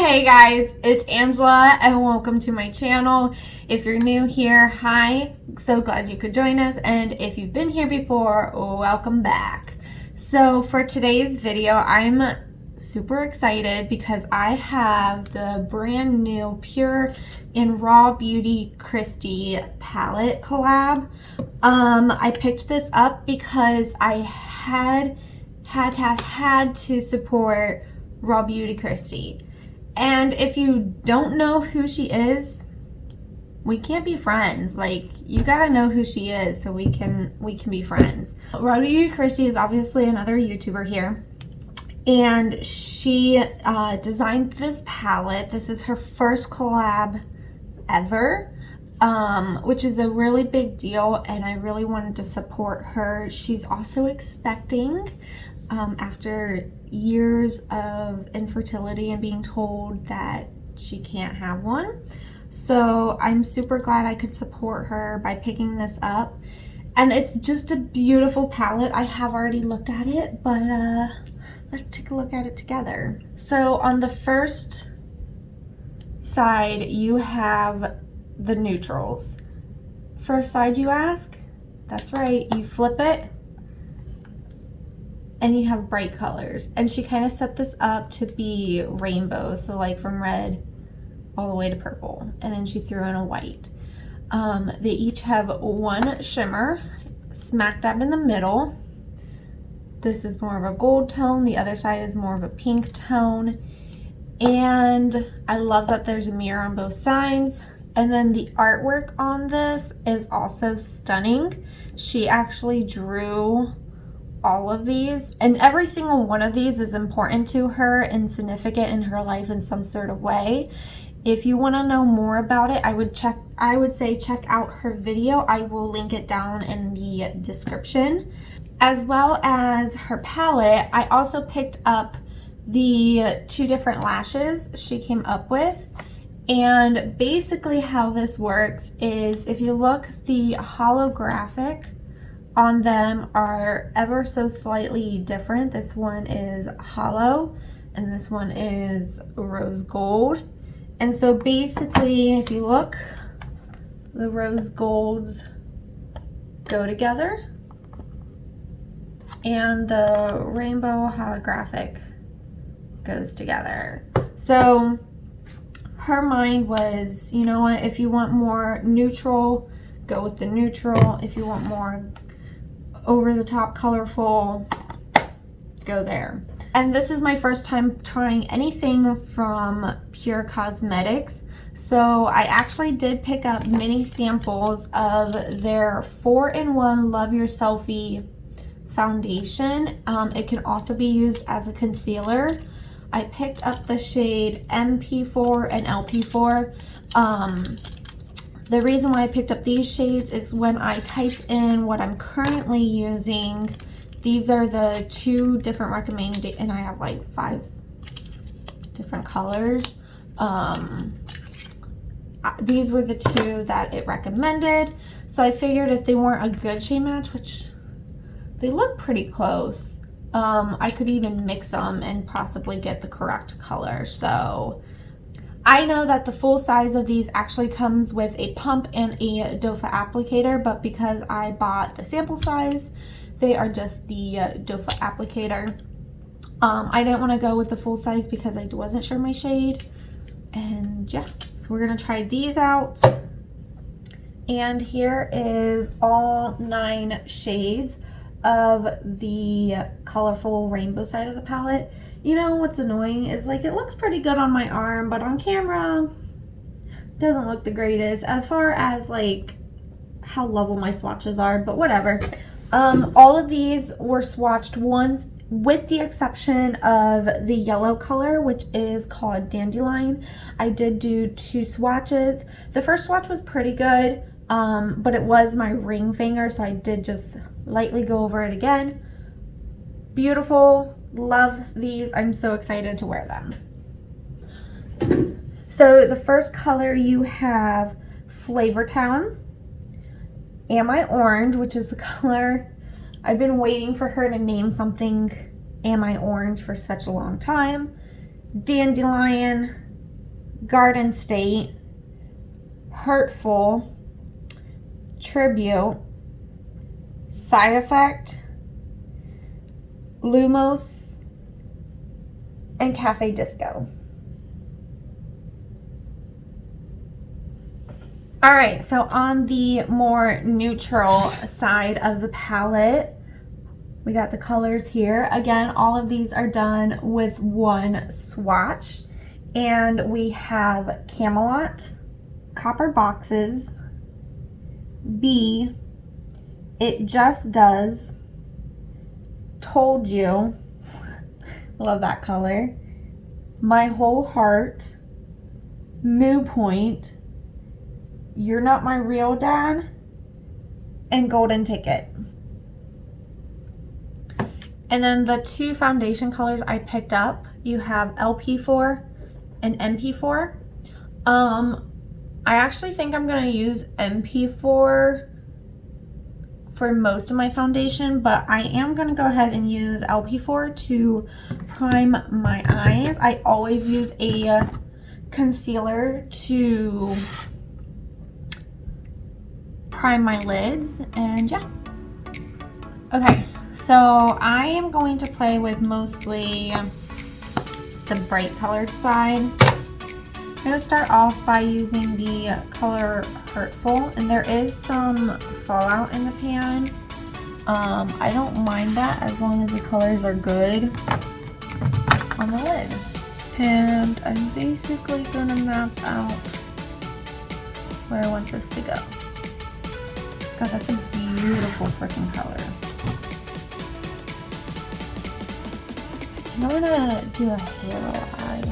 Hey guys, it's Angela and welcome to my channel. If you're new here, hi, so glad you could join us, and if you've been here before, welcome back. So for today's video, I'm super excited because I have the brand new PUR in RawBeautyKristi Palette collab. I picked this up because I had to support RawBeautyKristi. And if you don't know who she is, we can't be friends. Like, you gotta know who she is so we can be friends. RawBeautyKristi is obviously another YouTuber here, and she designed this palette. This is her first collab ever, which is a really big deal, and I really wanted to support her. She's also expecting after years of infertility and being told that she can't have one. So I'm super glad I could support her by picking this up. And it's just a beautiful palette. I have already looked at it, but let's take a look at it together. So on the first side, you have the neutrals. First side, you ask? That's right, you flip it and you have bright colors. And she kind of set this up to be rainbow, so like from red all the way to purple, and then she threw in a white. They each have one shimmer smack dab in the middle. This is more of a gold tone, the other side is more of a pink tone, and I love that there's a mirror on both sides. And then the artwork on this is also stunning. She actually drew all of these, and every single one of these is important to her and significant in her life in some sort of way. If you want to know more about it, I would say check out her video. I will link it down in the description. As well as her palette, I also picked up the two different lashes she came up with. And basically how this works is, if you look, the holographic on them are ever so slightly different. This one is hollow and this one is rose gold. And so basically, if you look, the rose golds go together and the rainbow holographic goes together. So her mind was, you know what, if you want more neutral, go with the neutral. If you want more over the top colorful, go there. And this is my first time trying anything from PUR Cosmetics, so I actually did pick up mini samples of their 4-in-1 Love Your Selfie foundation. It can also be used as a concealer. I picked up the shade MP4 and LP4. The reason why I picked up these shades is when I typed in what I'm currently using, these are the two different recommended, and I have like 5 different colors. These were the two that it recommended. So I figured if they weren't a good shade match, which they look pretty close, I could even mix them and possibly get the correct color. So I know that the full size of these actually comes with a pump and a doe foot applicator, but because I bought the sample size, they are just the doe foot applicator. I didn't want to go with the full size because I wasn't sure my shade. And yeah, so we're going to try these out. And here is all 9 shades of the colorful rainbow side of the palette. You know what's annoying is, like, it looks pretty good on my arm, but on camera doesn't look the greatest as far as like how level my swatches are, but whatever. All of these were swatched once, with the exception of the yellow color, which is called Dandelion. I did do 2 swatches. The first swatch was pretty good, but it was my ring finger, so I did just lightly go over it again. Beautiful. Love these. I'm so excited to wear them. So the first color, you have Flavor Town, Am I Orange, which is the color I've been waiting for her to name something Am I Orange for such a long time. Dandelion, Garden State, Hurtful, Tribute, Side Effect, Lumos, and Cafe Disco. Alright, so on the more neutral side of the palette, we got the colors here. Again, all of these are done with one swatch. And we have Camelot, Copper Boxes, B, It Just Does, Told You, love that color, My Whole Heart, Moo Point, You're Not My Real Dad, and Golden Ticket. And then the two foundation colors I picked up, you have LP4 and MP4. I actually think I'm gonna use MP4 for most of my foundation, but I am gonna go ahead and use LP4 to prime my eyes. I always use a concealer to prime my lids, and yeah. Okay, so I am going to play with mostly the bright colored side. I'm going to start off by using the color Hurtful, and there is some fallout in the pan. I don't mind that as long as the colors are good on the lid. And I'm basically going to map out where I want this to go. God, that's a beautiful freaking color. I'm gonna do a halo eye.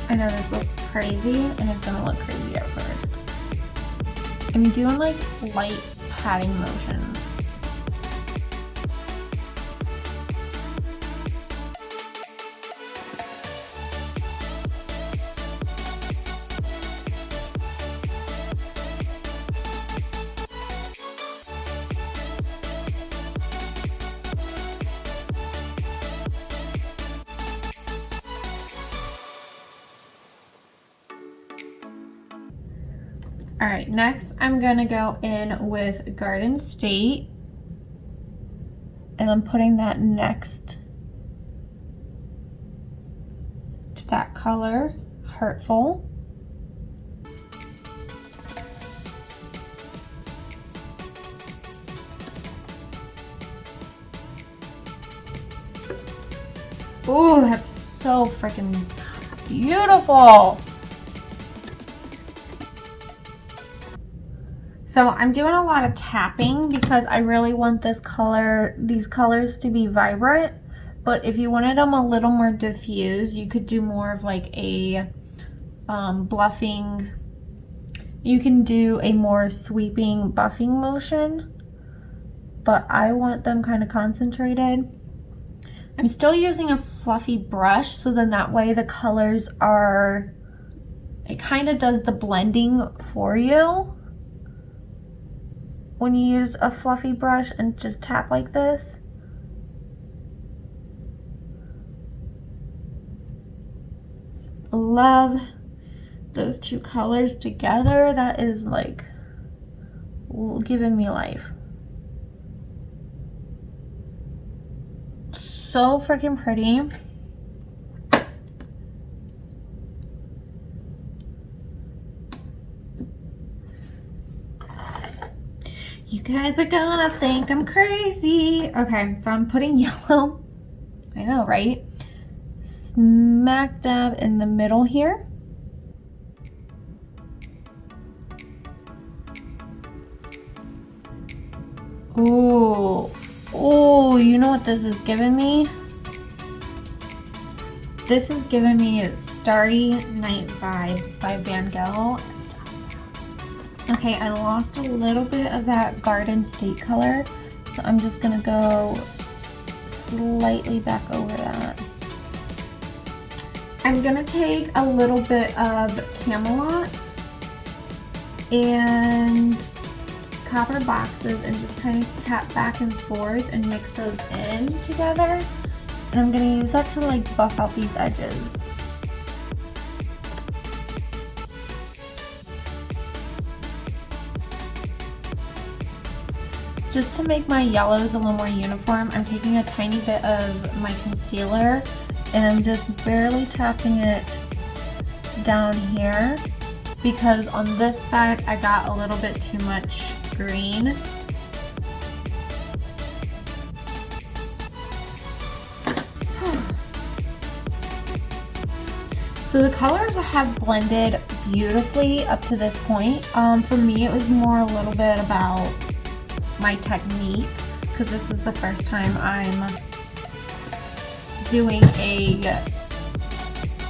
I know this looks crazy, and it's gonna look crazy at first. I'm doing like light patting motions. All right, next I'm gonna go in with Garden State, and I'm putting that next to that color, Hurtful. Ooh, that's so freaking beautiful. So I'm doing a lot of tapping because I really want these colors to be vibrant. But if you wanted them a little more diffuse, you could do more of like a bluffing. You can do a more sweeping buffing motion, but I want them kind of concentrated. I'm still using a fluffy brush, so then that way the colors are, it kind of does the blending for you when you use a fluffy brush and just tap like this. Love those two colors together. That is like giving me life. So freaking pretty. You guys are gonna think I'm crazy. Okay, so I'm putting yellow, I know, right? Smack dab in the middle here. Ooh, ooh, you know what this is giving me? This is giving me Starry Night vibes by Van Gogh. Okay, I lost a little bit of that Garden State color, so I'm just gonna go slightly back over that. I'm gonna take a little bit of Camelot and Copper Boxes and just kind of tap back and forth and mix those in together. And I'm gonna use that to like buff out these edges. Just to make my yellows a little more uniform, I'm taking a tiny bit of my concealer and I'm just barely tapping it down here because on this side I got a little bit too much green. So the colors have blended beautifully up to this point. For me it was more a little bit about my technique because this is the first time I'm doing a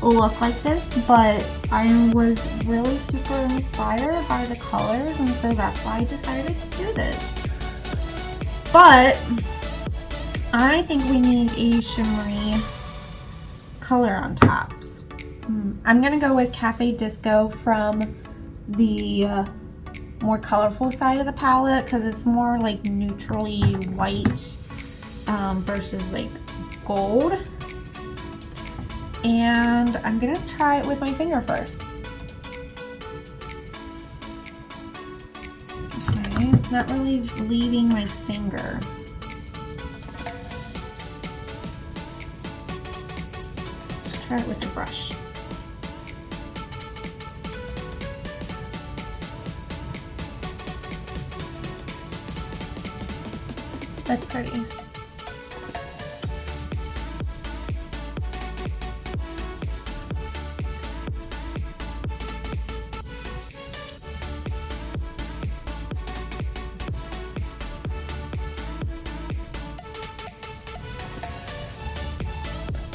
look like this, but I was really super inspired by the colors and so that's why I decided to do this. But I think we need a shimmery color on tops. I'm gonna go with Cafe Disco from the more colorful side of the palette because it's more like neutrally white versus like gold. And I'm gonna try it with my finger first. Okay, it's not really leaving my finger. Let's try it with the brush. That's pretty.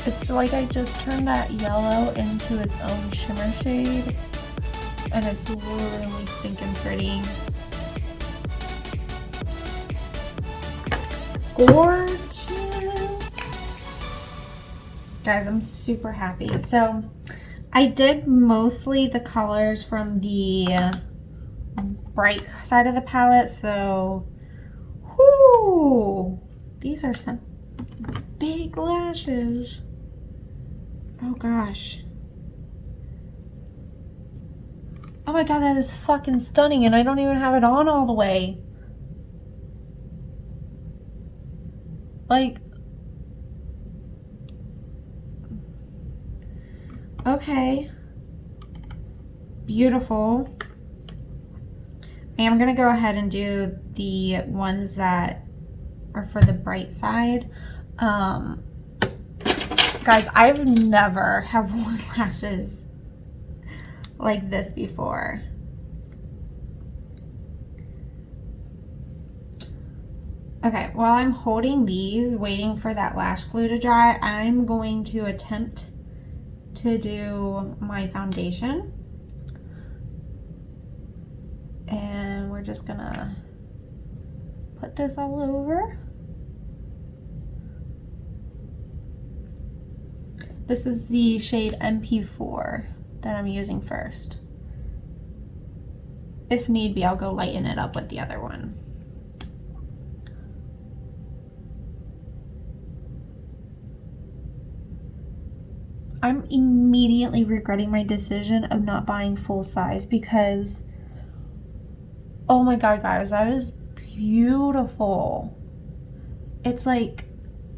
It's like I just turned that yellow into its own shimmer shade and it's really stinking pretty. Gorgeous. Guys, I'm super happy. So I did mostly the colors from the bright side of the palette, so whoo, these are some big lashes. Oh gosh. Oh my god, that is fucking stunning and I don't even have it on all the way. Like, okay, beautiful. I am gonna go ahead and do the ones that are for the bright side. Guys, I've never have worn lashes like this before. Okay, while I'm holding these, waiting for that lash glue to dry, I'm going to attempt to do my foundation. And we're just gonna put this all over. This is the shade MP4 that I'm using first. If need be, I'll go lighten it up with the other one. I'm immediately regretting my decision of not buying full size because, oh my god guys, that is beautiful. It's like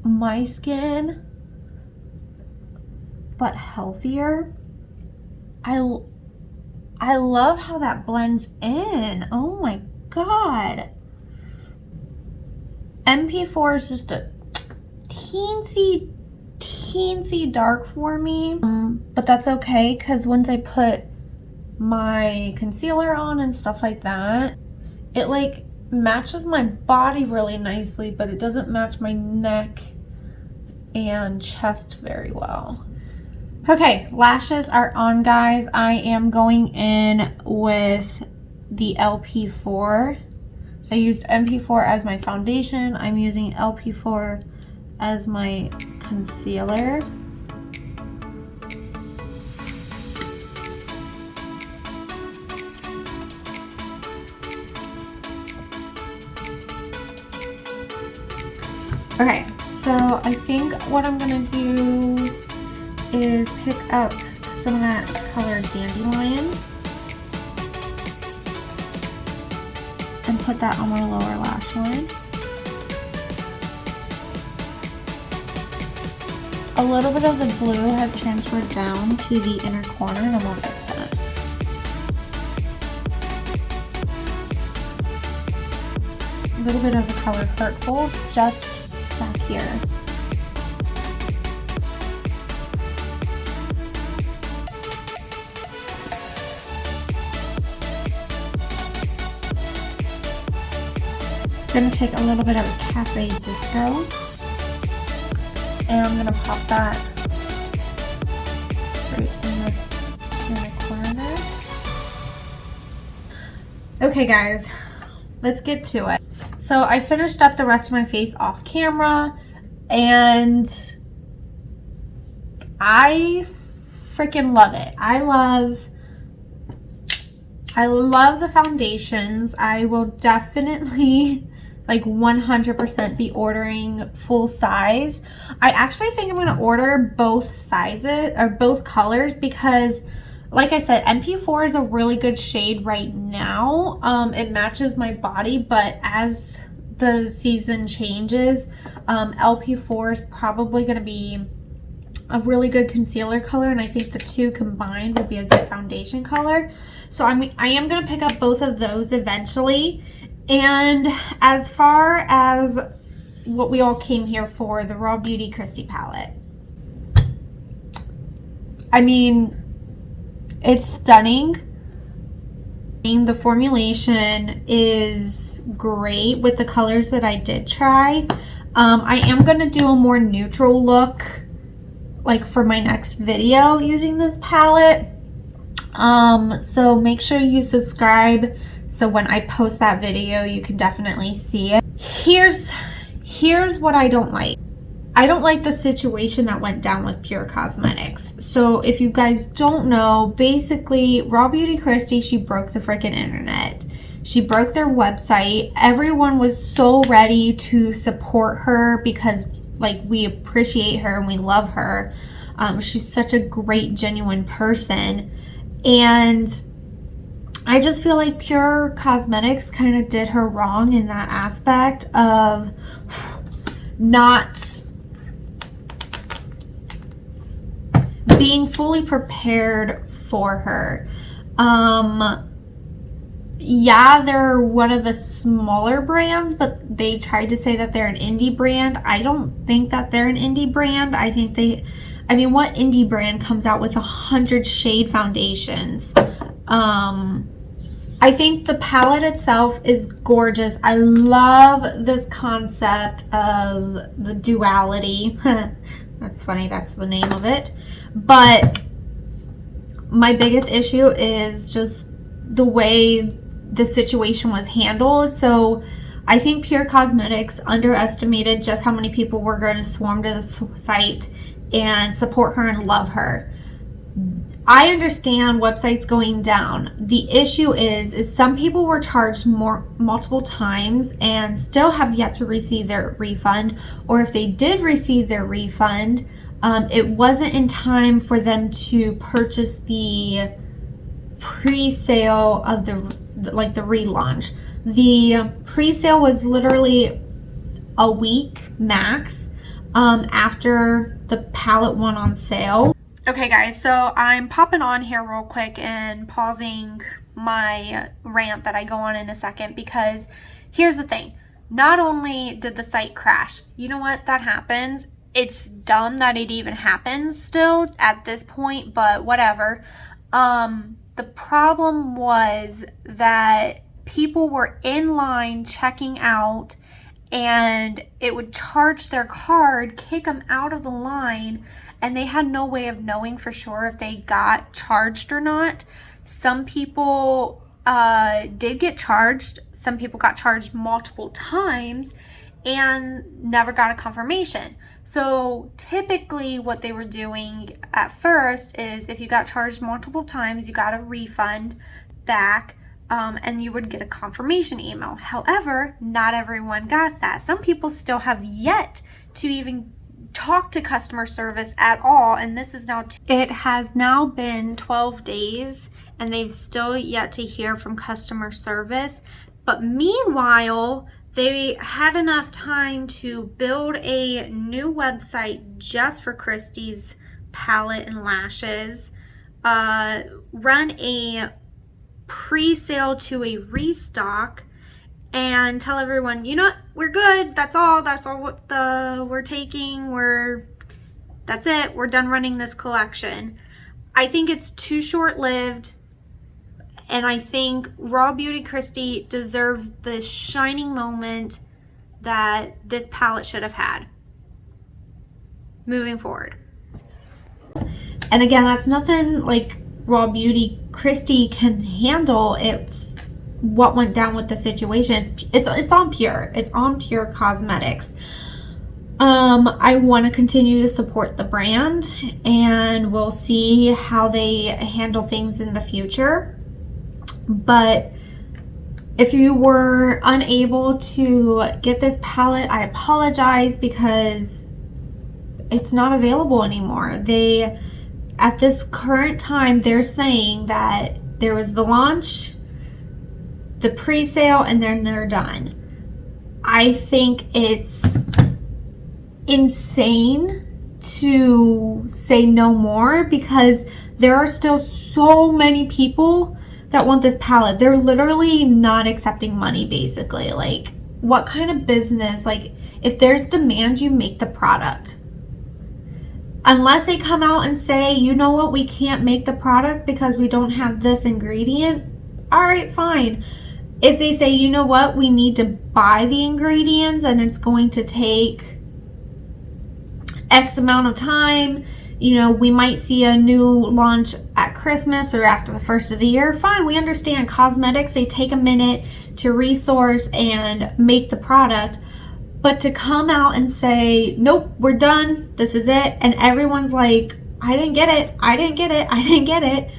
my skin, but healthier. I love how that blends in. Oh my god. MP4 is just a teensy dark for me, but that's okay because once I put my concealer on and stuff like that, it like matches my body really nicely, but it doesn't match my neck and chest very well. Okay, lashes are on, guys. I am going in with the LP4. So I used MP4 as my foundation. I'm using LP4 as my concealer. Okay, so I think what I'm gonna do is pick up some of that color Dandelion and put that on my lower lash line. A little bit of the blue has transferred down to the inner corner and I'm gonna fix that. A little bit of the color Hurtful just back here. I'm gonna take a little bit of Cafe Disco and I'm gonna pop that right in the corner. Okay guys, let's get to it. So I finished up the rest of my face off camera and I freaking love it. I love the foundations. I will definitely like 100% be ordering full size. I actually think I'm gonna order both sizes or both colors because like I said, MP4 is a really good shade right now. It matches my body, but as the season changes, LP4 is probably gonna be a really good concealer color, and I think the two combined will be a good foundation color. So I am gonna pick up both of those eventually. And as far as what we all came here for, the RawBeautyKristi palette. I mean, it's stunning. The formulation is great with the colors that I did try. I am gonna do a more neutral look like for my next video using this palette. So make sure you subscribe so when I post that video you can definitely see it. Here's what I don't like. I don't like the situation that went down with PUR Cosmetics. So if you guys don't know, basically RawBeautyKristi, she broke the freaking internet. She broke their website. Everyone was so ready to support her because like we appreciate her and we love her. She's such a great, genuine person. And I just feel like PUR Cosmetics kind of did her wrong in that aspect of not being fully prepared for her. Yeah, they're one of the smaller brands, but they tried to say that they're an indie brand. I don't think that they're an indie brand. I think I mean, what indie brand comes out with 100 shade foundations? I think the palette itself is gorgeous. I love this concept of the duality. That's funny, that's the name of it. But my biggest issue is just the way the situation was handled. So I think PUR Cosmetics underestimated just how many people were going to swarm to the site and support her and love her. I understand websites going down. The issue is some people were charged multiple times and still have yet to receive their refund, or if they did receive their refund, it wasn't in time for them to purchase the pre-sale of the relaunch. The pre-sale was literally a week max after the palette went on sale. Okay guys, so I'm popping on here real quick and pausing my rant that I go on in a second because here's the thing. Not only did the site crash, you know what, that happens. It's dumb that it even happens still at this point, but whatever. The problem was that people were in line checking out and it would charge their card, kick them out of the line, and they had no way of knowing for sure if they got charged or not. Some people did get charged. Some people got charged multiple times and never got a confirmation. So typically what they were doing at first is if you got charged multiple times, you got a refund back, and you would get a confirmation email. However, not everyone got that. Some people still have yet to even talk to customer service at all, and this is now it has now been 12 days and they've still yet to hear from customer service. But meanwhile, they had enough time to build a new website just for Kristi's palette and lashes, run a pre-sale to a restock, and tell everyone, you know what, we're good, that's all what we're taking, that's it, we're done running this collection. I think it's too short-lived, and I think RawBeautyKristi deserves the shining moment that this palette should have had moving forward. And again, that's nothing like RawBeautyKristi can handle. It's what went down with the situation. It's on PUR. It's on PUR Cosmetics. I want to continue to support the brand, and we'll see how they handle things in the future. But if you were unable to get this palette, I apologize, because it's not available anymore. At this current time, they're saying that there was the launch, the pre-sale, and then they're done. I think it's insane to say no more, because there are still so many people that want this palette. They're literally not accepting money, basically. Like, what kind of business? Like, if there's demand, you make the product. Unless they come out and say, you know what, we can't make the product because we don't have this ingredient. All right, fine. If they say, you know what, we need to buy the ingredients and it's going to take X amount of time, you know, we might see a new launch at Christmas or after the first of the year. Fine, we understand cosmetics, they take a minute to resource and make the product. But to come out and say, nope, we're done, this is it, and everyone's like, I didn't get it, I didn't get it, I didn't get it.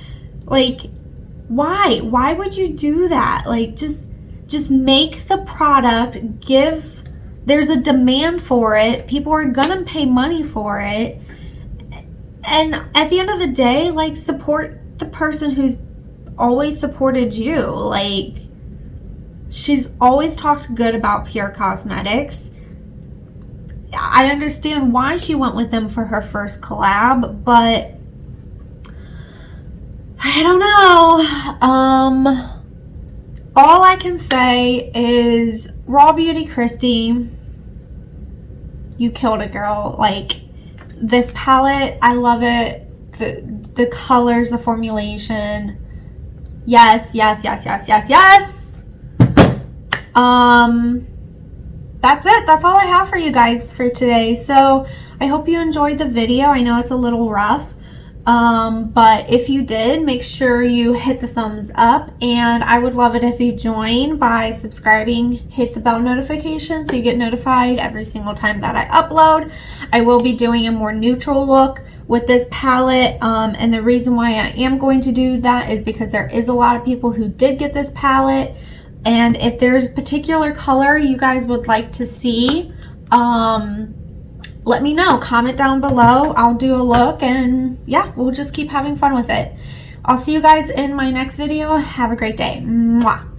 Like, why? Why would you do that? Like, just make the product, there's a demand for it, people are gonna pay money for it. And at the end of the day, like, support the person who's always supported you. Like, she's always talked good about PUR Cosmetics. I understand why she went with them for her first collab, but I don't know. All I can say is, RawBeautyKristi, you killed it, girl. Like, this palette, I love it. The colors, the formulation. Yes, yes, yes, yes, yes, yes. That's it. That's all I have for you guys for today. So I hope you enjoyed the video. I know it's a little rough. But if you did, make sure you hit the thumbs up, and I would love it if you join by subscribing, hit the bell notification so you get notified every single time that I upload. I will be doing a more neutral look with this palette, and the reason why I am going to do that is because there is a lot of people who did get this palette, and if there's a particular color you guys would like to see, let me know. Comment down below. I'll do a look, and yeah, we'll just keep having fun with it. I'll see you guys in my next video. Have a great day. Mwah.